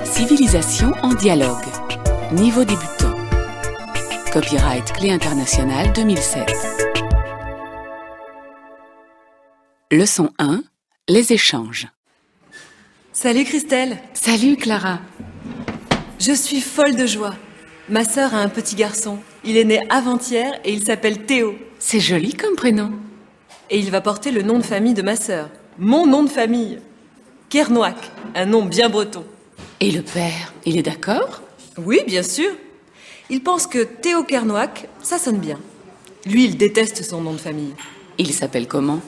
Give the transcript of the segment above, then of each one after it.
Civilisation en dialogue. Niveau débutant. Copyright Clé Internationale 2007. Leçon 1. Les échanges. Salut Christelle. Salut Clara. Je suis folle de joie. Ma sœur a un petit garçon. Il est né avant-hier et il s'appelle Théo. C'est joli comme prénom. Et il va porter le nom de famille de ma sœur. Mon nom de famille. Kernouac, un nom bien breton. Et le père, il est d'accord? Oui, bien sûr. Il pense que Théo Kernouac, ça sonne bien. Lui, il déteste son nom de famille. Il s'appelle comment?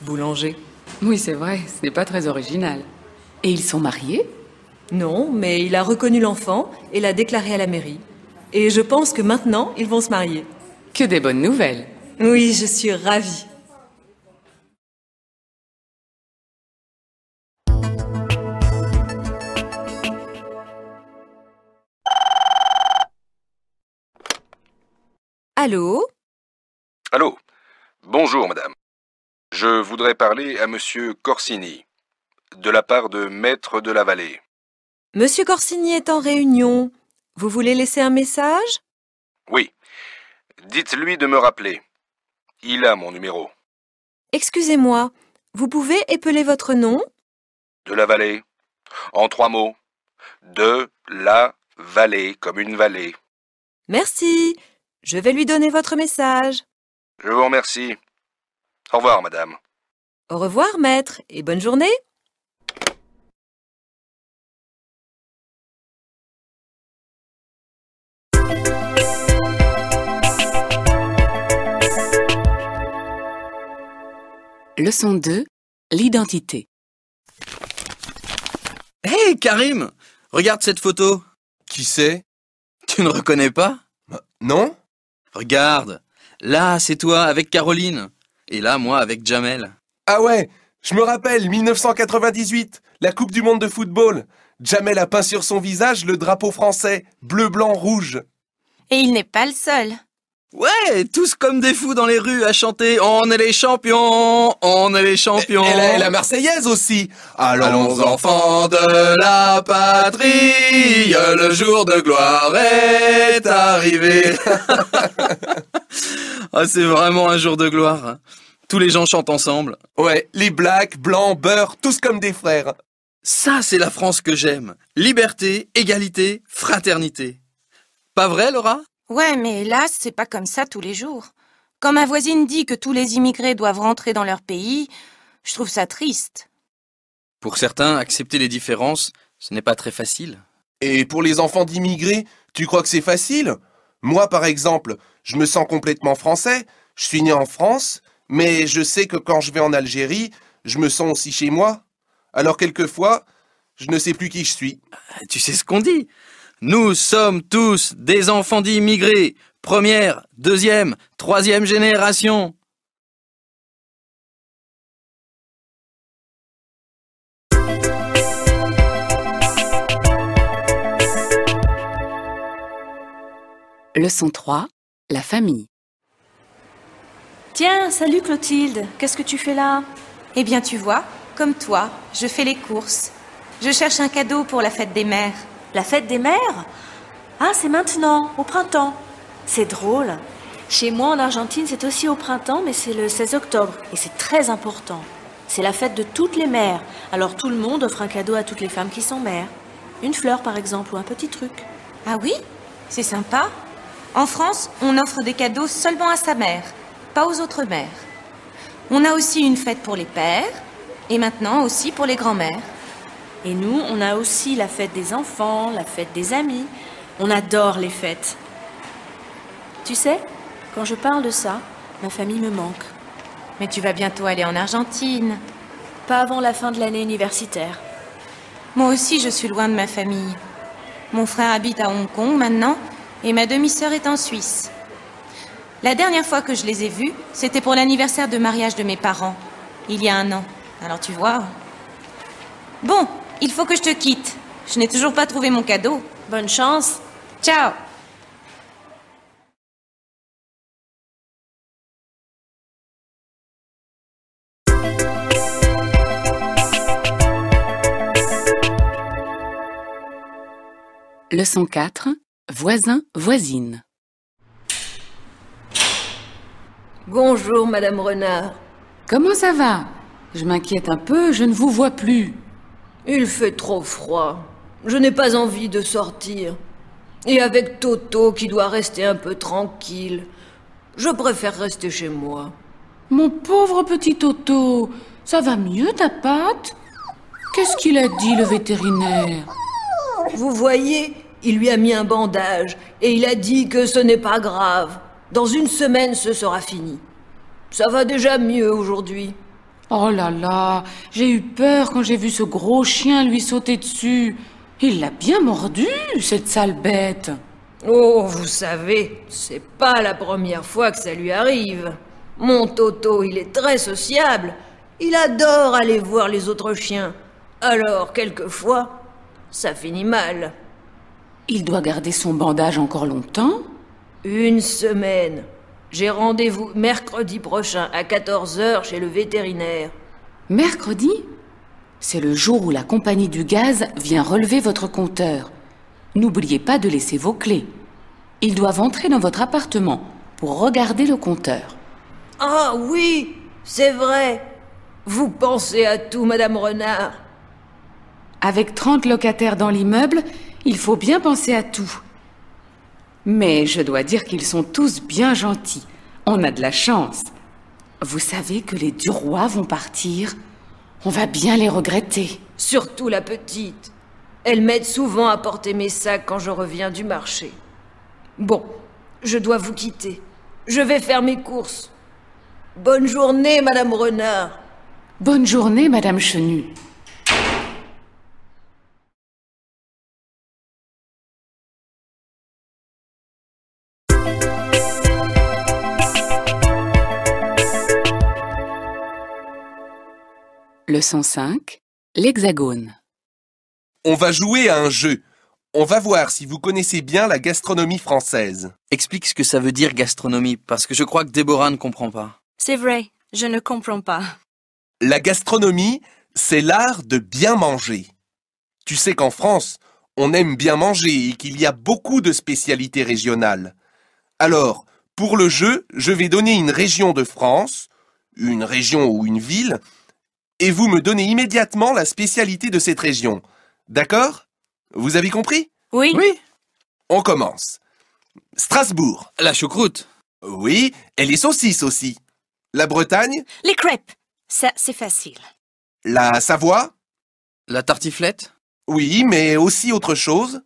Boulanger. Oui, c'est vrai, ce n'est pas très original. Et ils sont mariés? Non, mais il a reconnu l'enfant et l'a déclaré à la mairie. Et je pense que maintenant, ils vont se marier. Que des bonnes nouvelles. Oui, je suis ravie. Allô? Allô. Bonjour, madame. Je voudrais parler à monsieur Corsini, de la part de Maître de la Vallée. Monsieur Corsini est en réunion. Vous voulez laisser un message? Oui. Dites-lui de me rappeler. Il a mon numéro. Excusez-moi, vous pouvez épeler votre nom? De la Vallée. En 3 mots. De la Vallée, comme une vallée. Merci. Je vais lui donner votre message. Je vous remercie. Au revoir, madame. Au revoir, maître, et bonne journée. Leçon 2. L'identité. Hé, Karim! Regarde cette photo. Qui c'est? Tu ne reconnais pas? Non? Regarde. Là, c'est toi avec Caroline. Et là, moi avec Jamel. Ah ouais, je me rappelle, 1998, la Coupe du Monde de football. Jamel a peint sur son visage le drapeau français, bleu, blanc, rouge. Et il n'est pas le seul. Ouais, tous comme des fous dans les rues à chanter « On est les champions, on est les champions ». Et la Marseillaise aussi. Allons enfants de la patrie, le jour de gloire est arrivé. Ah, c'est vraiment un jour de gloire. Tous les gens chantent ensemble. Ouais, les blacks, blancs, beurre, tous comme des frères. Ça, c'est la France que j'aime. Liberté, égalité, fraternité. Pas vrai, Laura? Ouais, mais hélas, c'est pas comme ça tous les jours. Quand ma voisine dit que tous les immigrés doivent rentrer dans leur pays, je trouve ça triste. Pour certains, accepter les différences, ce n'est pas très facile. Et pour les enfants d'immigrés, tu crois que c'est facile? Moi, par exemple, je me sens complètement français. Je suis né en France, mais je sais que quand je vais en Algérie, je me sens aussi chez moi. Alors quelquefois, je ne sais plus qui je suis. Tu sais ce qu'on dit? Nous sommes tous des enfants d'immigrés. Première, deuxième, troisième génération. Leçon 3. La famille. Tiens, salut Clotilde, qu'est-ce que tu fais là? Eh bien, tu vois, comme toi, je fais les courses. Je cherche un cadeau pour la fête des mères. La fête des mères? Ah, c'est maintenant, au printemps. C'est drôle. Chez moi en Argentine, c'est aussi au printemps, mais c'est le 16 octobre. Et c'est très important. C'est la fête de toutes les mères. Alors tout le monde offre un cadeau à toutes les femmes qui sont mères. Une fleur par exemple, ou un petit truc. Ah oui? C'est sympa. En France, on offre des cadeaux seulement à sa mère, pas aux autres mères. On a aussi une fête pour les pères, et maintenant aussi pour les grands-mères. Et nous, on a aussi la fête des enfants, la fête des amis. On adore les fêtes. Tu sais, quand je parle de ça, ma famille me manque. Mais tu vas bientôt aller en Argentine. Pas avant la fin de l'année universitaire. Moi aussi, je suis loin de ma famille. Mon frère habite à Hong Kong maintenant, et ma demi-sœur est en Suisse. La dernière fois que je les ai vus, c'était pour l'anniversaire de mariage de mes parents, il y a 1 an. Alors tu vois... Bon, il faut que je te quitte. Je n'ai toujours pas trouvé mon cadeau. Bonne chance. Ciao. Leçon 4. Voisin, voisine. Bonjour, Madame Renard. Comment ça va? Je m'inquiète un peu, je ne vous vois plus. Il fait trop froid. Je n'ai pas envie de sortir. Et avec Toto qui doit rester un peu tranquille, je préfère rester chez moi. Mon pauvre petit Toto, ça va mieux ta patte? Qu'est-ce qu'il a dit le vétérinaire? Vous voyez, il lui a mis un bandage et il a dit que ce n'est pas grave. Dans une semaine, ce sera fini. Ça va déjà mieux aujourd'hui. Oh là là, j'ai eu peur quand j'ai vu ce gros chien lui sauter dessus. Il l'a bien mordu, cette sale bête. Oh, vous savez, c'est pas la première fois que ça lui arrive. Mon Toto, il est très sociable. Il adore aller voir les autres chiens. Alors, quelquefois, ça finit mal. Il doit garder son bandage encore longtemps? Une semaine. J'ai rendez-vous mercredi prochain à 14h chez le vétérinaire. Mercredi? C'est le jour où la compagnie du gaz vient relever votre compteur. N'oubliez pas de laisser vos clés. Ils doivent entrer dans votre appartement pour regarder le compteur. Ah oui, c'est vrai. Vous pensez à tout, Madame Renard. Avec 30 locataires dans l'immeuble, il faut bien penser à tout. Mais je dois dire qu'ils sont tous bien gentils. On a de la chance. Vous savez que les Duroy vont partir. On va bien les regretter. Surtout la petite. Elle m'aide souvent à porter mes sacs quand je reviens du marché. Bon, je dois vous quitter. Je vais faire mes courses. Bonne journée, Madame Renard. Bonne journée, Madame Chenu. Leçon 5. L'hexagone. On va jouer à un jeu. On va voir si vous connaissez bien la gastronomie française. Explique ce que ça veut dire gastronomie, parce que je crois que Déborah ne comprend pas. C'est vrai, je ne comprends pas. La gastronomie, c'est l'art de bien manger. Tu sais qu'en France, on aime bien manger et qu'il y a beaucoup de spécialités régionales. Alors, pour le jeu, je vais donner une région de France, une région ou une ville, et vous me donnez immédiatement la spécialité de cette région. D'accord? Vous avez compris? Oui. Oui. On commence. Strasbourg. La choucroute. Oui, et les saucisses aussi. La Bretagne. Les crêpes. Ça, c'est facile. La Savoie. La tartiflette. Oui, mais aussi autre chose.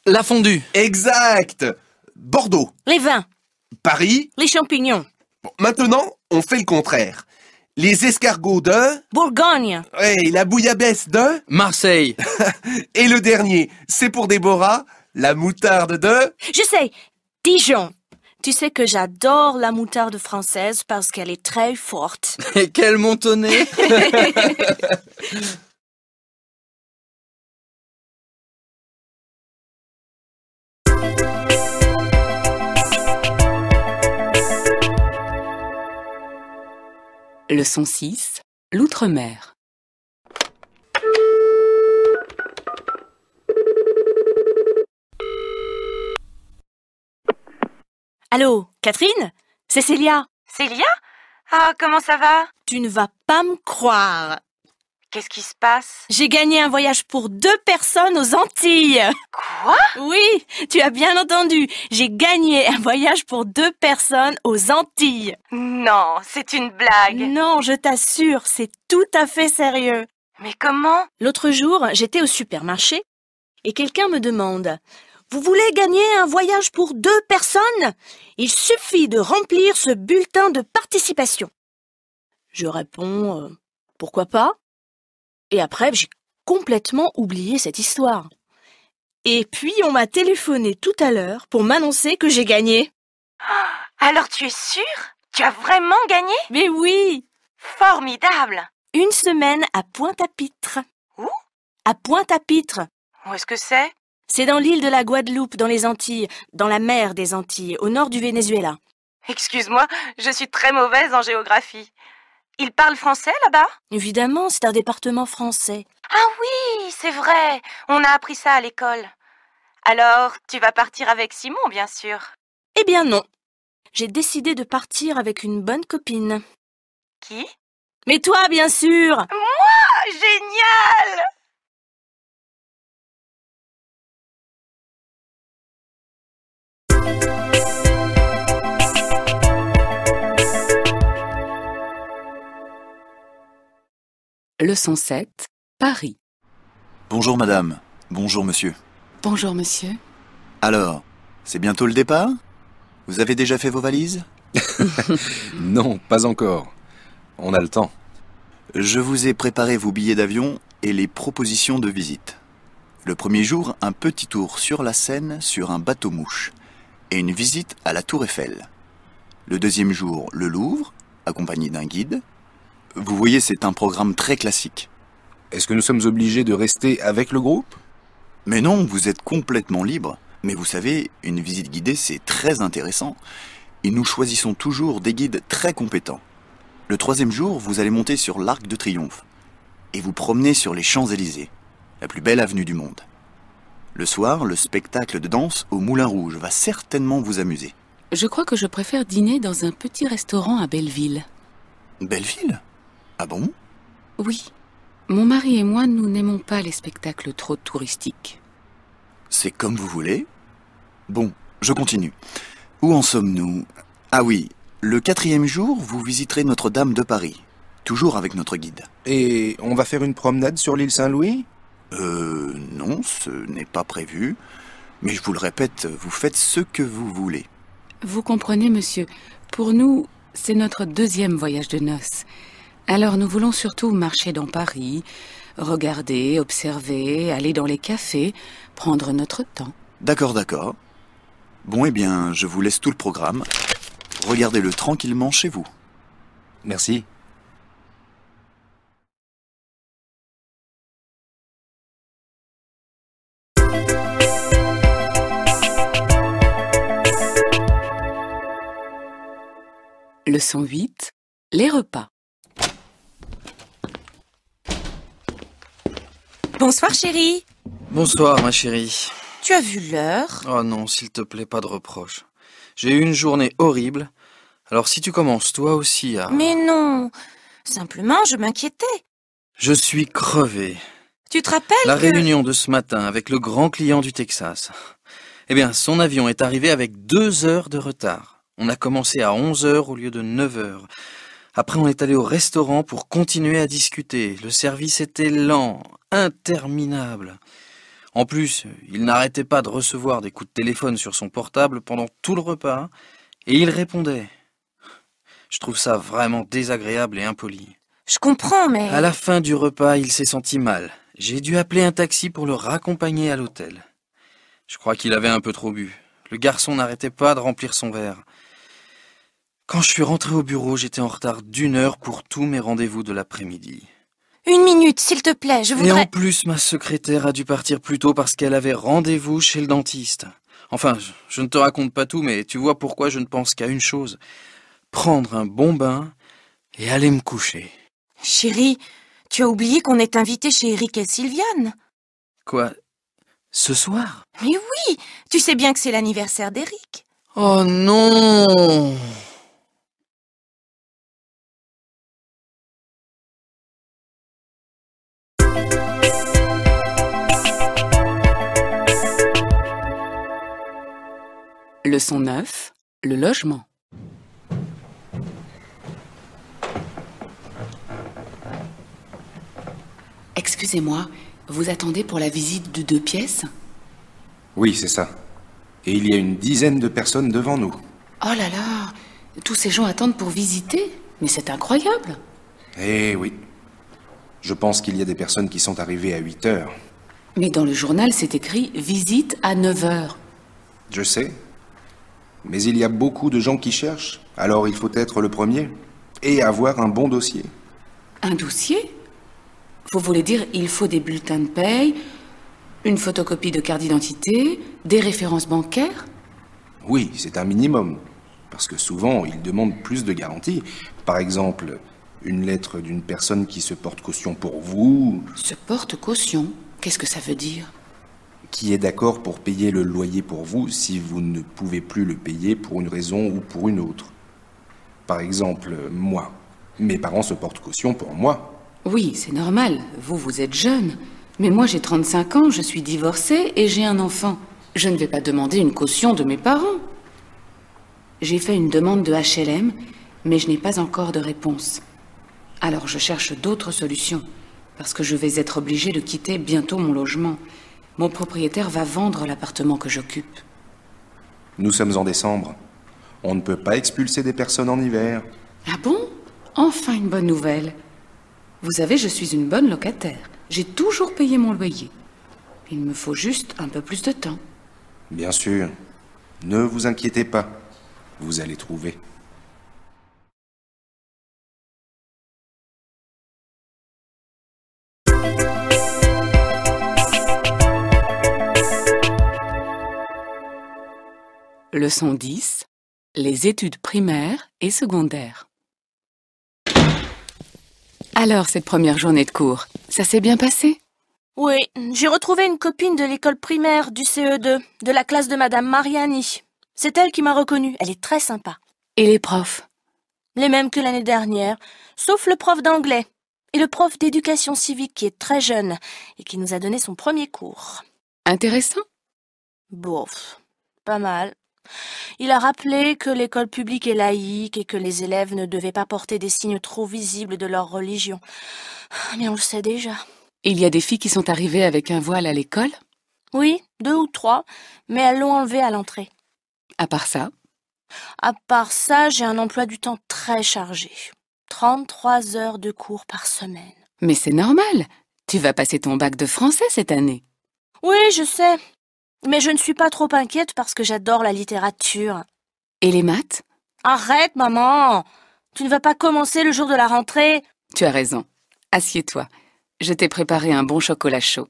La fondue. Exact. Bordeaux. Les vins. Paris. Les champignons. Bon, maintenant, on fait le contraire. Les escargots de... Bourgogne. Et la bouillabaisse de... Marseille. Et le dernier, c'est pour Déborah, la moutarde de... Je sais, Dijon. Tu sais que j'adore la moutarde française parce qu'elle est très forte. Et quel montonnet. Leçon 6. L'outre-mer. Allô, Catherine? C'est Célia. Célia? Ah, comment ça va? Tu ne vas pas me croire. Qu'est-ce qui se passe? J'ai gagné un voyage pour 2 personnes aux Antilles. Quoi? Oui, tu as bien entendu. J'ai gagné un voyage pour 2 personnes aux Antilles. Non, c'est une blague. Non, je t'assure, c'est tout à fait sérieux. Mais comment? L'autre jour, j'étais au supermarché et quelqu'un me demande « Vous voulez gagner un voyage pour 2 personnes? Il suffit de remplir ce bulletin de participation. » Je réponds « Pourquoi pas ?» Et après, j'ai complètement oublié cette histoire. Et puis, on m'a téléphoné tout à l'heure pour m'annoncer que j'ai gagné. Alors tu es sûre? Tu as vraiment gagné? Mais oui! Formidable! 1 semaine à Pointe-à-Pitre. Où? À Pointe-à-Pitre. Où est-ce que c'est? C'est dans l'île de la Guadeloupe, dans les Antilles, dans la mer des Antilles, au nord du Venezuela. Excuse-moi, je suis très mauvaise en géographie. Ils parlent français là-bas? Évidemment, c'est un département français. Ah oui, c'est vrai. On a appris ça à l'école. Alors, tu vas partir avec Simon, bien sûr. Eh bien non. J'ai décidé de partir avec une bonne copine. Qui? Mais toi, bien sûr! Moi! Génial! Leçon 7, Paris. Bonjour madame, bonjour monsieur. Bonjour monsieur. Alors, c'est bientôt le départ? Vous avez déjà fait vos valises? Non, pas encore. On a le temps. Je vous ai préparé vos billets d'avion et les propositions de visite. Le premier jour, un petit tour sur la Seine sur un bateau-mouche et une visite à la Tour Eiffel. Le deuxième jour, le Louvre, accompagné d'un guide. Vous voyez, c'est un programme très classique. Est-ce que nous sommes obligés de rester avec le groupe? Mais non, vous êtes complètement libre. Mais vous savez, une visite guidée, c'est très intéressant. Et nous choisissons toujours des guides très compétents. Le troisième jour, vous allez monter sur l'Arc de Triomphe et vous promener sur les Champs-Élysées, la plus belle avenue du monde. Le soir, le spectacle de danse au Moulin Rouge va certainement vous amuser. Je crois que je préfère dîner dans un petit restaurant à Belleville. Belleville? Ah bon? Oui. Mon mari et moi, nous n'aimons pas les spectacles trop touristiques. C'est comme vous voulez. Bon, je continue. Où en sommes-nous? Ah oui, le quatrième jour, vous visiterez Notre-Dame de Paris, toujours avec notre guide. Et on va faire une promenade sur l'île Saint-Louis? Non, ce n'est pas prévu. Mais je vous le répète, vous faites ce que vous voulez. Vous comprenez, monsieur, pour nous, c'est notre deuxième voyage de noces. Alors nous voulons surtout marcher dans Paris, regarder, observer, aller dans les cafés, prendre notre temps. D'accord, d'accord. Bon, eh bien, je vous laisse tout le programme. Regardez-le tranquillement chez vous. Merci. Leçon 8, les repas. Bonsoir, chérie. Bonsoir, ma chérie. Tu as vu l'heure? Oh non, s'il te plaît, pas de reproches. J'ai eu une journée horrible. Alors si tu commences toi aussi à... Mais non. Simplement, je m'inquiétais. Je suis crevé. Tu te rappelles La que... réunion de ce matin avec le grand client du Texas. Eh bien, son avion est arrivé avec 2 heures de retard. On a commencé à 11 heures au lieu de 9 heures. Après, on est allé au restaurant pour continuer à discuter. Le service était lent, interminable. En plus, il n'arrêtait pas de recevoir des coups de téléphone sur son portable pendant tout le repas, et il répondait. Je trouve ça vraiment désagréable et impoli. Je comprends, mais... À la fin du repas, il s'est senti mal. J'ai dû appeler un taxi pour le raccompagner à l'hôtel. Je crois qu'il avait un peu trop bu. Le garçon n'arrêtait pas de remplir son verre. Quand je suis rentré au bureau, j'étais en retard d'1 heure pour tous mes rendez-vous de l'après-midi. 1 minute, s'il te plaît, je Et voudrais... en plus, ma secrétaire a dû partir plus tôt parce qu'elle avait rendez-vous chez le dentiste. Enfin, je ne te raconte pas tout, mais tu vois pourquoi je ne pense qu'à une chose. Prendre un bon bain et aller me coucher. Chérie, tu as oublié qu'on est invité chez Eric et Sylviane. Quoi? Ce soir? Mais oui, tu sais bien que c'est l'anniversaire d'Eric. Oh non! Leçon 9, le logement. Excusez-moi, vous attendez pour la visite de 2 pièces? Oui, c'est ça. Et il y a une dizaine de personnes devant nous. Oh là là, tous ces gens attendent pour visiter? Mais c'est incroyable. Eh oui. Je pense qu'il y a des personnes qui sont arrivées à 8 heures. Mais dans le journal, c'est écrit « Visite à 9 heures ». Je sais. Mais il y a beaucoup de gens qui cherchent. Alors il faut être le premier. Et avoir un bon dossier. Un dossier? Vous voulez dire il faut des bulletins de paye, une photocopie de carte d'identité, des références bancaires? Oui, c'est un minimum. Parce que souvent, ils demandent plus de garanties. Par exemple, une lettre d'une personne qui se porte caution pour vous. Se porte caution? Qu'est-ce que ça veut dire? qui est d'accord pour payer le loyer pour vous si vous ne pouvez plus le payer pour une raison ou pour une autre. Par exemple, moi. Mes parents se portent caution pour moi. Oui, c'est normal. Vous êtes jeune. Mais moi, j'ai 35 ans, je suis divorcée et j'ai un enfant. Je ne vais pas demander une caution de mes parents. J'ai fait une demande de HLM, mais je n'ai pas encore de réponse. Alors je cherche d'autres solutions, parce que je vais être obligée de quitter bientôt mon logement. Mon propriétaire va vendre l'appartement que j'occupe. Nous sommes en décembre. On ne peut pas expulser des personnes en hiver. Ah bon? Enfin une bonne nouvelle. Vous savez, je suis une bonne locataire. J'ai toujours payé mon loyer. Il me faut juste un peu plus de temps. Bien sûr. Ne vous inquiétez pas. Vous allez trouver. Leçon 10. Les études primaires et secondaires. Alors, cette première journée de cours, ça s'est bien passé? Oui, j'ai retrouvé une copine de l'école primaire du CE2, de la classe de Madame Mariani. C'est elle qui m'a reconnue, elle est très sympa. Et les profs? Les mêmes que l'année dernière, sauf le prof d'anglais et le prof d'éducation civique qui est très jeune et qui nous a donné son premier cours. Intéressant? Bof, pas mal. Il a rappelé que l'école publique est laïque et que les élèves ne devaient pas porter des signes trop visibles de leur religion. Mais on le sait déjà. Il y a des filles qui sont arrivées avec un voile à l'école? Oui, 2 ou 3, mais elles l'ont enlevé à l'entrée. À part ça? À part ça, j'ai un emploi du temps très chargé. 33 heures de cours par semaine. Mais c'est normal. Tu vas passer ton bac de français cette année. Oui, je sais. Mais je ne suis pas trop inquiète parce que j'adore la littérature. Et les maths? Arrête, maman! Tu ne vas pas commencer le jour de la rentrée? Tu as raison. Assieds-toi. Je t'ai préparé un bon chocolat chaud.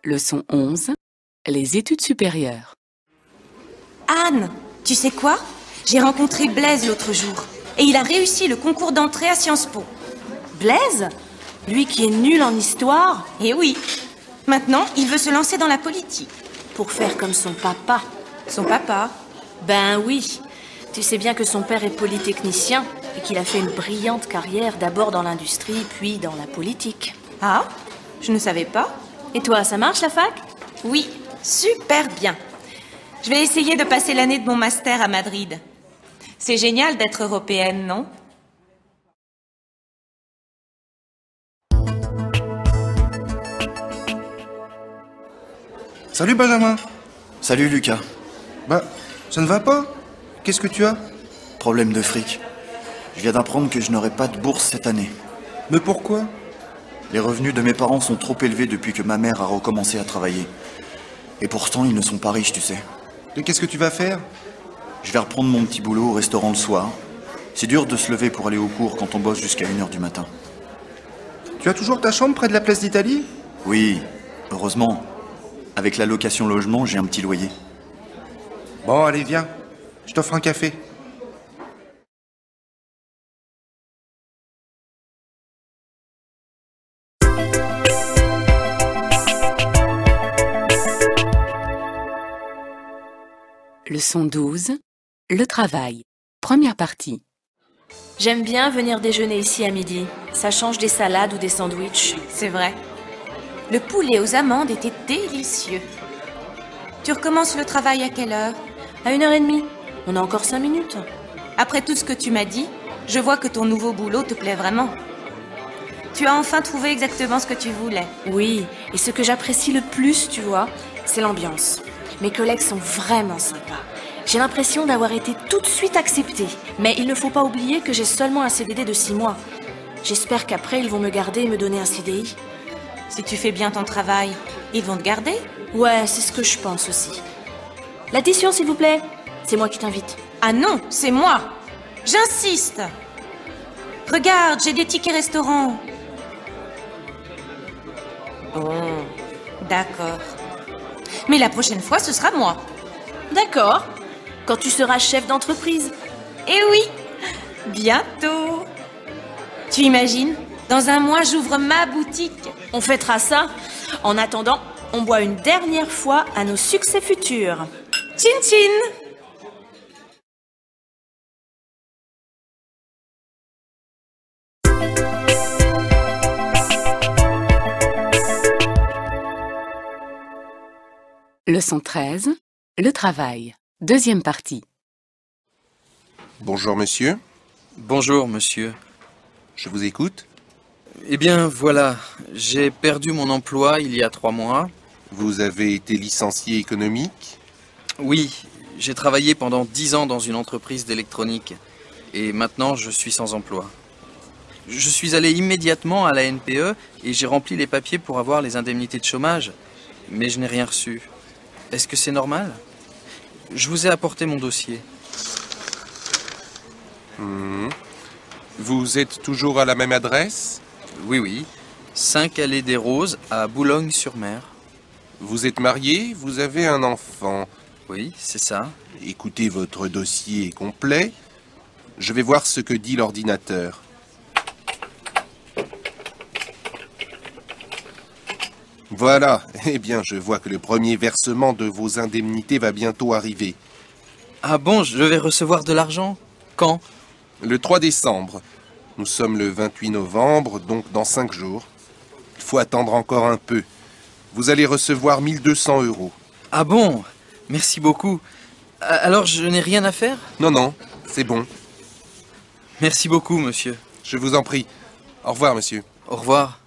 Leçon 11. Les études supérieures. Anne, tu sais quoi? J'ai rencontré Blaise l'autre jour. Et il a réussi le concours d'entrée à Sciences Po. Blaise? Lui qui est nul en histoire? Eh oui. Maintenant, il veut se lancer dans la politique. Pour faire comme son papa. Son papa? Ben oui. Tu sais bien que son père est polytechnicien et qu'il a fait une brillante carrière d'abord dans l'industrie puis dans la politique. Ah, je ne savais pas. Et toi, ça marche la fac? Oui, super bien. Je vais essayer de passer l'année de mon master à Madrid. C'est génial d'être européenne, non? Salut Benjamin. Salut Lucas. Bah, ça ne va pas? Qu'est-ce que tu as? Problème de fric. Je viens d'apprendre que je n'aurai pas de bourse cette année. Mais pourquoi? Les revenus de mes parents sont trop élevés depuis que ma mère a recommencé à travailler. Et pourtant, ils ne sont pas riches, tu sais. Et qu'est-ce que tu vas faire? Je vais reprendre mon petit boulot au restaurant le soir. C'est dur de se lever pour aller au cours quand on bosse jusqu'à 1h du matin. Tu as toujours ta chambre près de la place d'Italie? Oui, heureusement. Avec la location logement, j'ai un petit loyer. Bon, allez, viens. Je t'offre un café. Leçon 12. Le travail. Première partie. J'aime bien venir déjeuner ici à midi. Ça change des salades ou des sandwichs. C'est vrai. Le poulet aux amandes était délicieux. Tu recommences le travail à quelle heure? À 1h30. On a encore 5 minutes. Après tout ce que tu m'as dit, je vois que ton nouveau boulot te plaît vraiment. Tu as enfin trouvé exactement ce que tu voulais. Oui, et ce que j'apprécie le plus, tu vois, c'est l'ambiance. Mes collègues sont vraiment sympas. J'ai l'impression d'avoir été tout de suite acceptée. Mais il ne faut pas oublier que j'ai seulement un CDD de 6 mois. J'espère qu'après, ils vont me garder et me donner un CDI. Si tu fais bien ton travail, ils vont te garder? Ouais, c'est ce que je pense aussi. L'addition, s'il vous plaît. C'est moi qui t'invite. Ah non, c'est moi. J'insiste. Regarde, j'ai des tickets restaurants. Bon, d'accord. Mais la prochaine fois, ce sera moi. D'accord. quand tu seras chef d'entreprise. Eh oui, bientôt. Tu imagines? Dans un mois, j'ouvre ma boutique. On fêtera ça. En attendant, on boit une dernière fois à nos succès futurs. Tchin tchin. Leçon 13, le travail. Deuxième partie. Bonjour, monsieur. Bonjour, monsieur. Je vous écoute. Eh bien, voilà, j'ai perdu mon emploi il y a 3 mois. Vous avez été licencié économique? Oui, j'ai travaillé pendant 10 ans dans une entreprise d'électronique. Et maintenant, je suis sans emploi. Je suis allé immédiatement à la NPE et j'ai rempli les papiers pour avoir les indemnités de chômage. Mais je n'ai rien reçu. Est-ce que c'est normal? Je vous ai apporté mon dossier. Vous êtes toujours à la même adresse? Oui. 5 allées des Roses à Boulogne-sur-Mer. Vous êtes marié? Vous avez un enfant? Oui, c'est ça. Écoutez, votre dossier est complet. Je vais voir ce que dit l'ordinateur. Voilà. Eh bien, je vois que le premier versement de vos indemnités va bientôt arriver. Ah bon, je vais recevoir de l'argent? Quand? Le 3 décembre. Nous sommes le 28 novembre, donc dans 5 jours. Il faut attendre encore un peu. Vous allez recevoir 1 200 €. Ah bon? Merci beaucoup. Alors, je n'ai rien à faire? Non, c'est bon. Merci beaucoup, monsieur. Je vous en prie. Au revoir, monsieur. Au revoir.